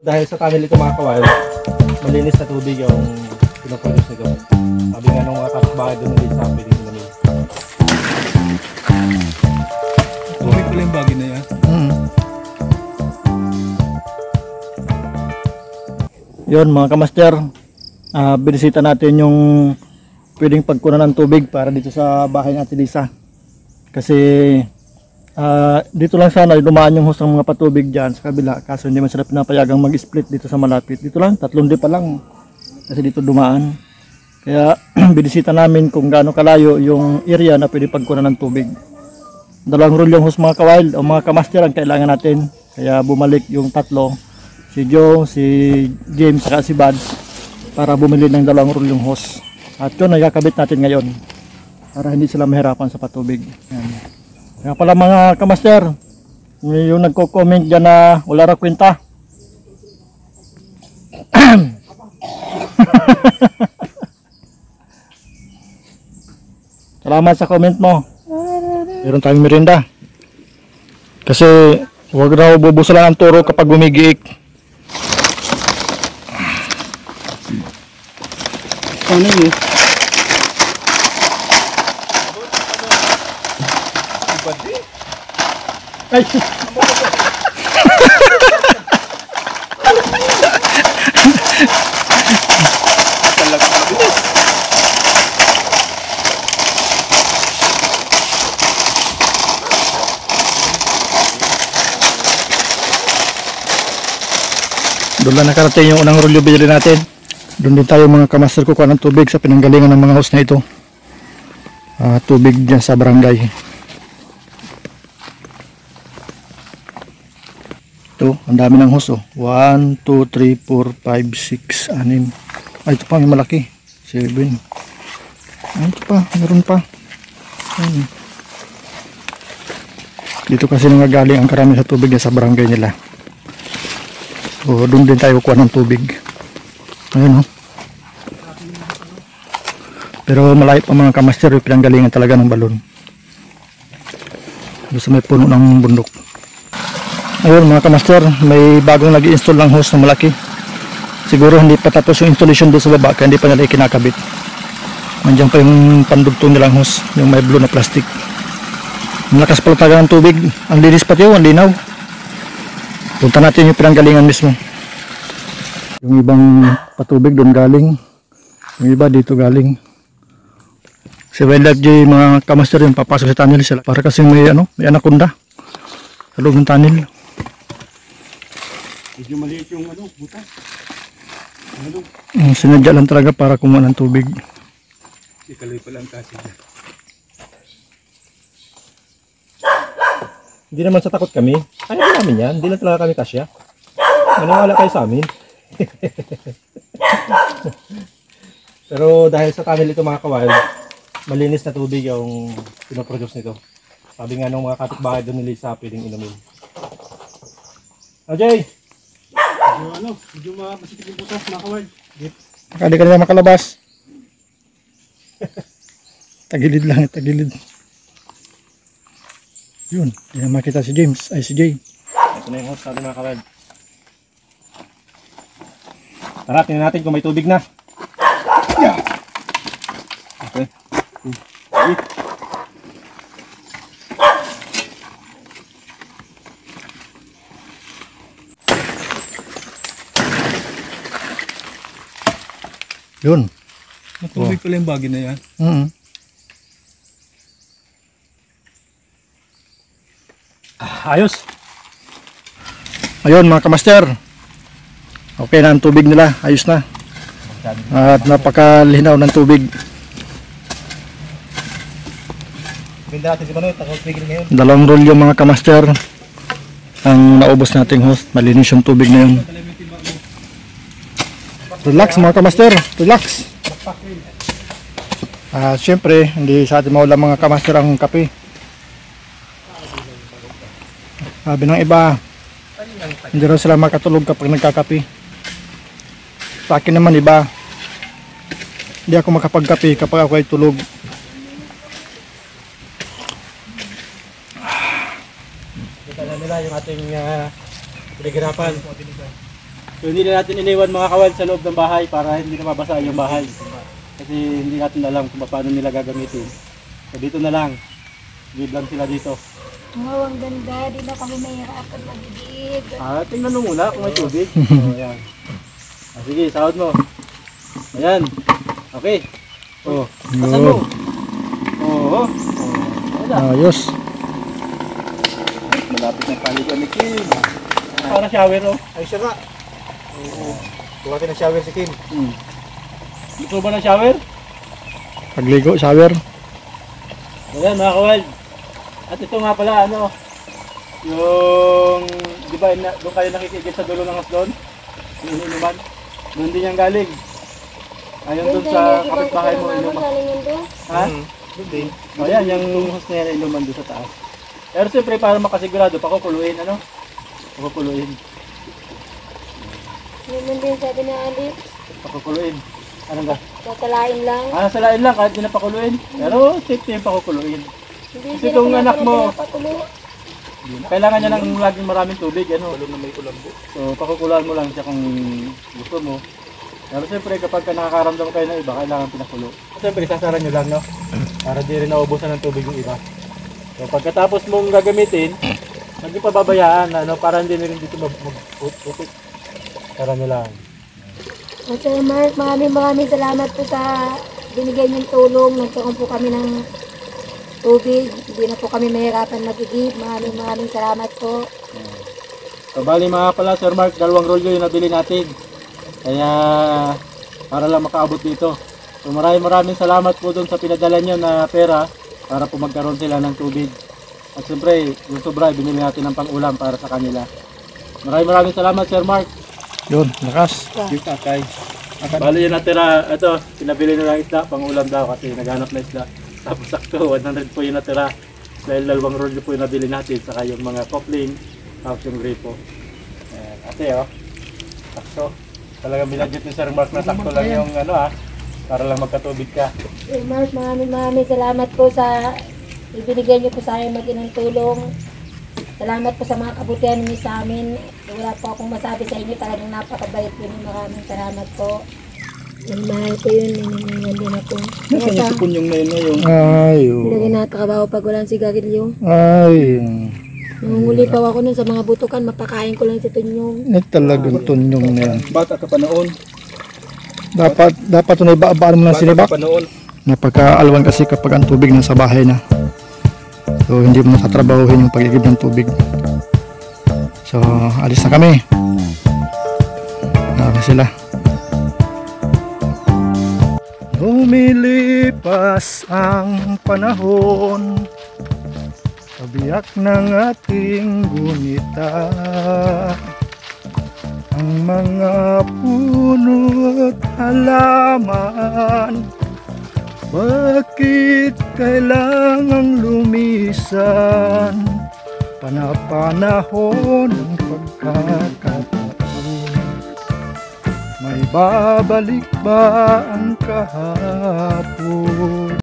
Dahil sa tunnel ito mga kawail, malinis na tubig yung pinoproduce nito. Sabi nga nung mga kapitbahay doon din sa amin dito namin. Tubig pala yung bagay na yan. Yun mga kamaster, binisita natin yung pwedeng pagkunan ng tubig para dito sa bahay ni Ate Lisa. Kasi dito lang sana dumaan yung hose ng mga patubig dyan sa kabila, kaso hindi man sila pinapayagang mag-split dito sa malapit. Dito lang, 3 di pa lang kasi dito dumaan. Kaya binisita namin kung gaano kalayo yung area na pwede pagkunan ng tubig. 2 roll yung hose mga kawail o mga kamaster ang kailangan natin. Kaya bumalik yung 3, si Joe, si James, saka si Bad, para bumili ng 2 roll yung hose. At yun, nagkakabit natin ngayon para hindi sila mahirapan sa patubig. Yan. Kaya pala mga kamaster, yung nagko-comment dyan na wala ra kwenta. Salamat sa comment mo. Meron tayong merienda. Kasi huwag raw bubusalan ang turo kapag gumigiik. Ano yun? Ay! Doon lang nakarating yung unang rolyo binili natin. Doon din tayo mga kamaster kukuha ng tubig sa pinanggalingan ng mga hose na ito. Tubig dyan sa barangay. Ito, ang dami ng hose. 1, 2, 3, 4, 5, 6, 6. Ay, ito pa, may malaki. 7. Ay, ito pa, meron pa. Ayan. Dito kasi nangagaling ang karami sa tubig sa barangay nila. So, doon din tayo kukuha ng tubig. Ayun, oh. Pero malayo pa mga kamaster, yung pinanggalingan talaga ng balon. Doon sa may puno ng bundok. Ayun mga kamaster, may bagong nag-i-install ng hose na malaki. Siguro hindi pa tapos yung installation doon sa baba, kaya hindi pa nila ikinakabit. Nandiyan pa yung pandugtong nilang hose, yung may blue na plastic. Malakas pala talaga ng tubig. Ang linis pati yun, ang linaw. Punta natin yung pinanggalingan mismo. Yung ibang patubig doon galing, yung iba dito galing. Si Wildlife J, mga kamaster yung papasok sa tunnel sila. Para kasi may anaconda sa loob ng tunnel. Medyo maliit yung butas. Sinadya lang talaga para kumuha ng tubig. Ikaloy pala ang kasi niya. Hindi naman sa takot kami. Kaya din namin yan. Hindi lang talaga kami kasya. Maniwala kayo sa amin. Pero dahil sa tunnel ito mga kawail, malinis na tubig yung pinoproduce nito. Sabi nga nung mga kapitbahay doon ni Lisa, pwedeng inumin. Jay! Medyo masitik yung butas mga kawail. Baka di ka nila makalabas. Tagilid lang, tagilid. Yun, hindi na makita si James, ay si Jay. Ito na yung host natin mga kawail. Tara, tingnan natin kung may tubig na. Okay. Yun. Tubig pala yung bagay na yan. Ayos. Ayun mga kamaster. Okay na ang tubig nila, ayos na. At napakalinaw ng tubig. Binda natin si Manoy, takot-tigil ngayon. 2 roll yung mga kamaster. Ang naubos nating hose, malinis yung tubig na yun. Relax mga kamaster, relax. Siyempre, hindi sa atin mawala mga kamaster ang kape. Sabi ng iba, hindi raw sila makatulog kapag nagkakape. Sa akin naman iba, hindi ako makapagkape kapag ako ay tulog. Kita na nila yung ating pinaghirapan. So hindi na natin iniwan mga kawild sa loob ng bahay para hindi na mabasa yung bahay. Kasi hindi natin alam kung paano nila gagamitin. So dito na lang. Leave lang sila dito. Wow, ang ganda. Di na kami mahirapan mag-ibig. Tingnan mo muna kung may tubig. So, ayan. Sige, sahod mo. Ayan. Okay. Asan mo? Oo. Ayos. Malapit na paligan ni Kim. Para shower, oh. Ay, siya nga. Kuha ng shower si Kim. Gusto ba ng shower? Pagligo, shower. Ayan mga kawild. At ito nga pala yung di ba doon kayo nakikigit sa dulo ng hasdon? Yung ininuman? Doon din yung galing. Ayun doon sa kapitbahay mo inuman. Ha? Doon din. O yan, yung hose na yan inuman doon sa taas. Pero siyempre para makasigurado, pakukuluin Pakukuluin. Yun din sabi na Alex. Pakukuluin. Ano ba? Tatalain lang. Salain lang kahit di na pakuluin. Pero safety yung pakukuluin. Hindi Kasi itong anak mo, pinapatuloy. kailangan niya ng laging maraming tubig, ano? Na may kulambo. So, pakukuluan mo lang siya kung gusto mo. Pero siyempre, kapag nakakaramdam kayo ng iba, kailangan pinakulo. Siyempre, sasara nyo lang, no? Para di rin naubusan ng tubig yung iba. So, pagkatapos mong gagamitin, hindi pa babayaan, ano? Para hindi na rin dito mag-putik. Sara nyo lang. At Sir Mark, maraming salamat po sa binigay niyong tulong. Nagkaroon po kami ng tubig. Hindi na po kami mahirapan mag-igib. Maraming salamat po. So, bali mga pala, Sir Mark, 2 rolyo yung nabili natin. Kaya, para lang makaabot dito. So, maraming salamat po dun sa pinadala nyo na pera para po magkaroon sila ng tubig. At siyempre, yung sobra, binili natin ng pang-ulam para sa kanila. Maraming salamat, Sir Mark. Yun, lakas. Yung tatay. Bali yung natira, ito, pinabili na lang isda, pang-ulam daw kasi naghanap na isda. Tapos sakto, 100 po yung natira. Dahil 2 rolyo po yung nabili natin, saka yung mga coupling, tapos yung gripo. Ate, sakto. Talagang binadget ni Sir Mark na sakto lang yung para lang magkatubig ka. Sir Mark, maraming salamat po sa ibinigay niyo po sa amin mag-inang tulong. Salamat po sa mga kabutihan niyo sa amin. Wala po akong masabi sa inyo. Talagang napakabait po niyo. Maraming salamat po. Mahal ko yun. Nangyayang din ako. Nasaan yung sipon na yun? Ay, Hindi na natatrabaho pag walang sigarilyo. ay. Nangunguli pa ako nun sa mga butukan. Mapakain ko lang sa tunyong. Talagang tunyong na yan. Bata ka pa noon. Dapat ito na ibabaan mo ng sinibak. noon. Napagkaalwan kasi kapag ang tubig nasa bahay na. So hindi mo natatrabahuhin yung pag-igib ng tubig. So alis na kami. Narami sila. Lumilipas ang panahon, kabiyak ng ating gunita. Ang mga puno't halaman, bakit kailangang lumisan? Panapanahon ng pagkakataon, may babalik ba ang kahapon?